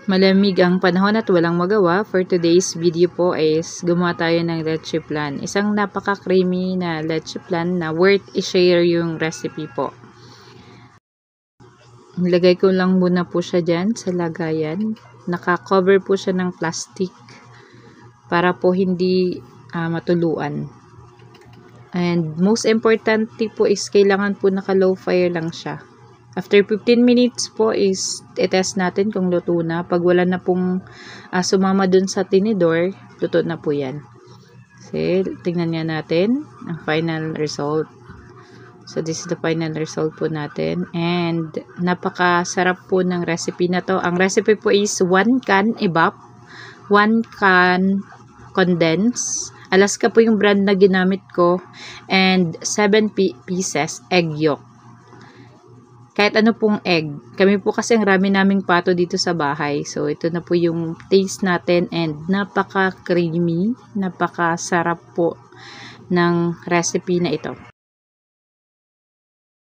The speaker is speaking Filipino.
Malamig ang panahon at walang magawa. For today's video po is gumawa tayo ng leche flan. Isang napaka-creamy na leche flan na worth i-share yung recipe po. Lagay ko lang muna po siya dyan sa lagayan. Naka-cover po siya ng plastic para po hindi matuluan. And most importante po is kailangan po naka-low fire lang siya. After 15 minutes po is i-test natin kung luto na. Pag wala na pong sumama dun sa tinidor, luto na po yan. So, tingnan nga natin ang final result. So, this is the final result po natin. And, napakasarap po ng recipe na to. Ang recipe po is 1 can evap, 1 can condense. Alaska po yung brand na ginamit ko. And, 7 pieces egg yolk. Kahit ano pong egg. Kami po kasi ang rami naming pato dito sa bahay. So, ito na po yung taste natin and napaka-creamy, napaka-sarap po ng recipe na ito.